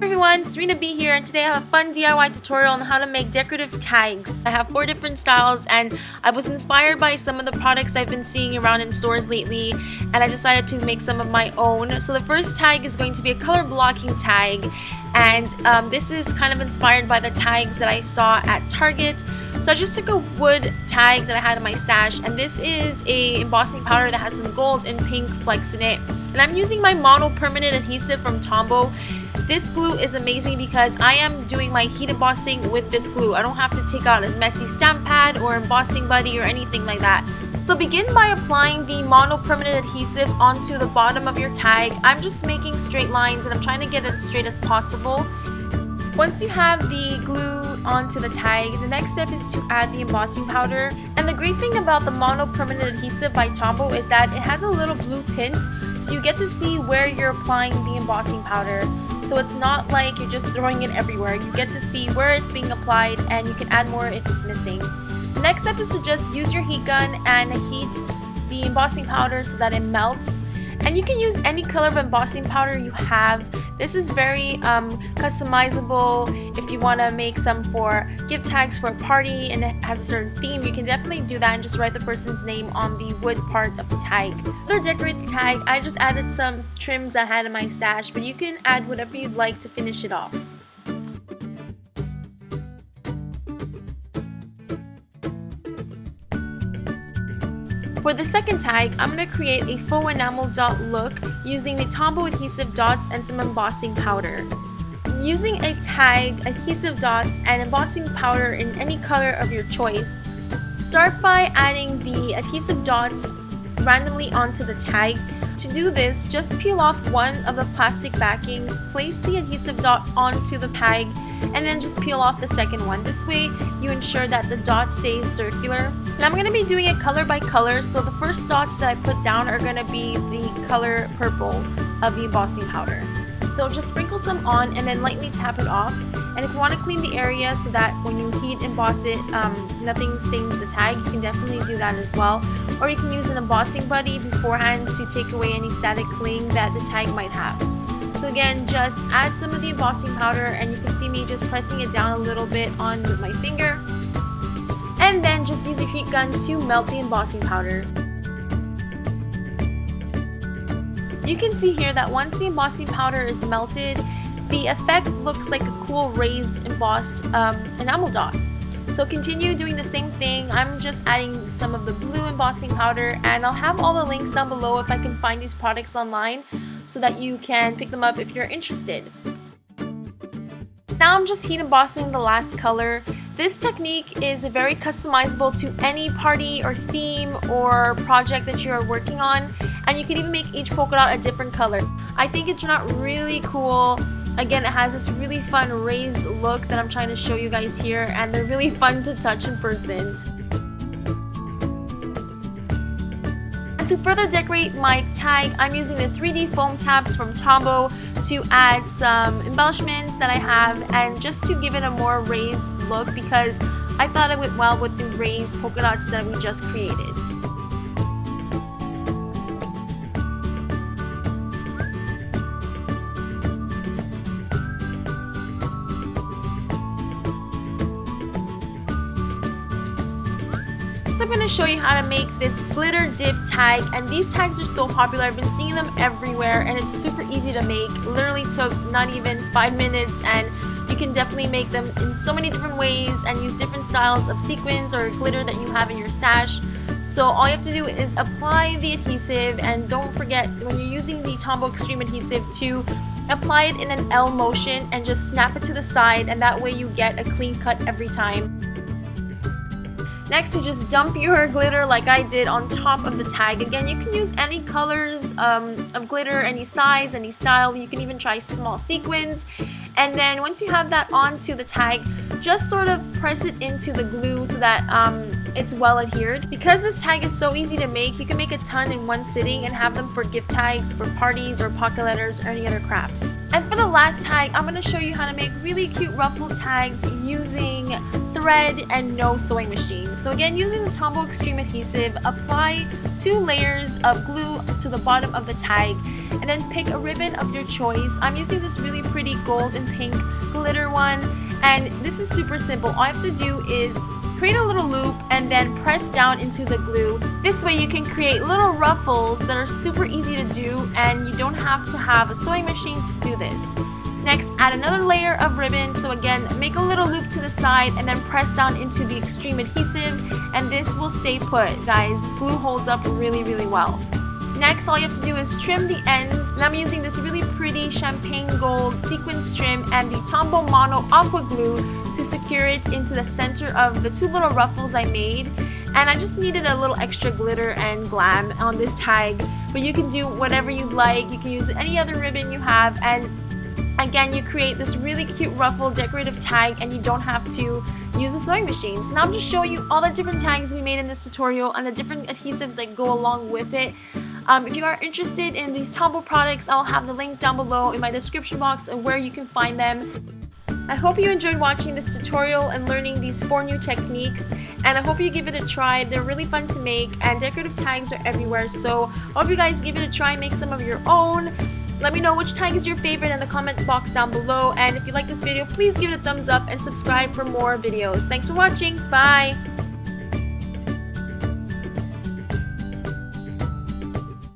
Everyone, Serena B here, and today I have a fun DIY tutorial on how to make decorative tags. I have 4 different styles, and I was inspired by some of the products I've been seeing around in stores lately, and I decided to make some of my own. So the first tag is going to be a color blocking tag, and this is kind of inspired by the tags that I saw at Target. So I just took a wood tag that I had in my stash, and this is a embossing powder that has some gold and pink flecks in it. And I'm using my mono permanent adhesive from Tombow. This glue is amazing because I am doing my heat embossing with this glue. I don't have to take out a messy stamp pad or embossing buddy or anything like that. So begin by applying the mono permanent adhesive onto the bottom of your tag. I'm just making straight lines and I'm trying to get it as straight as possible. Once you have the glue onto the tag, the next step is to add the embossing powder. And the great thing about the mono permanent adhesive by Tombow is that it has a little blue tint, so you get to see where you're applying the embossing powder. So it's not like you're just throwing it everywhere. You get to see where it's being applied, and you can add more if it's missing. The next step is to just use your heat gun and heat the embossing powder so that it melts. And you can use any color of embossing powder you have. This is very customizable. If you want to make some for gift tags for a party and it has a certain theme, you can definitely do that and just write the person's name on the wood part of the tag. To decorate the tag, I just added some trims that I had in my stash, but you can add whatever you'd like to finish it off. For the second tag, I'm going to create a faux enamel dot look using the Tombow adhesive dots and some embossing powder. Using a tag, adhesive dots, and embossing powder in any color of your choice, start by adding the adhesive dots randomly onto the tag. To do this, just peel off one of the plastic backings, place the adhesive dot onto the tag, and then just peel off the second one. This way you ensure that the dot stays circular. And I'm going to be doing it color by color, so the first dots that I put down are going to be the color purple of the embossing powder. So just sprinkle some on and then lightly tap it off. And if you want to clean the area so that when you heat emboss it, nothing stains the tag, you can definitely do that as well. Or you can use an embossing buddy beforehand to take away any static cling that the tag might have. So again, just add some of the embossing powder, and you can see me just pressing it down a little bit on with my finger. And then just use your heat gun to melt the embossing powder. You can see here that once the embossing powder is melted, the effect looks like a cool raised embossed enamel dot. So continue doing the same thing. I'm just adding some of the blue embossing powder, and I'll have all the links down below if I can find these products online so that you can pick them up if you're interested. Now I'm just heat embossing the last color. This technique is very customizable to any party or theme or project that you are working on, and you can even make each polka dot a different color. I think it turned out really cool. Again, it has this really fun raised look that I'm trying to show you guys here, and they're really fun to touch in person. To further decorate my tag, I'm using the 3D foam tabs from Tombow to add some embellishments that I have, and just to give it a more raised look because I thought it went well with the raised polka dots that we just created. I'm going to show you how to make this glitter dip tag, and these tags are so popular. I've been seeing them everywhere, and it's super easy to make. Literally took not even 5 minutes, and you can definitely make them in so many different ways and use different styles of sequins or glitter that you have in your stash. So all you have to do is apply the adhesive, and don't forget when you're using the Tombow Xtreme adhesive to apply it in an L motion and just snap it to the side, and that way you get a clean cut every time. Next, you just dump your glitter like I did on top of the tag. Again, you can use any colors of glitter, any size, any style. You can even try small sequins. And then once you have that onto the tag, just sort of press it into the glue so that it's well adhered. Because this tag is so easy to make, you can make a ton in one sitting and have them for gift tags, for parties, or pocket letters, or any other crafts. And for the last tag, I'm going to show you how to make really cute ruffle tags using thread and no sewing machine. So again, using the Tombow Xtreme adhesive, apply 2 layers of glue to the bottom of the tag, and then pick a ribbon of your choice. I'm using this really pretty gold and pink glitter one, and this is super simple. All I have to do is create a little loop and then press down into the glue. This way you can create little ruffles that are super easy to do, and you don't have to have a sewing machine to do this. Next, add another layer of ribbon. So again, make a little loop to the side and then press down into the Xtreme adhesive, and this will stay put. Guys, this glue holds up really, really well. Next, all you have to do is trim the ends, and I'm using this really pretty champagne gold sequins trim and the Tombow Mono Aqua glue to secure it into the center of the 2 little ruffles I made. And I just needed a little extra glitter and glam on this tag, but you can do whatever you'd like. You can use any other ribbon you have, and again, you create this really cute ruffle decorative tag, and you don't have to use a sewing machine. So now I'm just showing you all the different tags we made in this tutorial and the different adhesives that go along with it. If you are interested in these Tombow products, I'll have the link down below in my description box and where you can find them. I hope you enjoyed watching this tutorial and learning these 4 new techniques, and I hope you give it a try. They're really fun to make, and decorative tags are everywhere, so I hope you guys give it a try and make some of your own. Let me know which tag is your favorite in the comment box down below, and if you like this video, please give it a thumbs up and subscribe for more videos. Thanks for watching. Bye!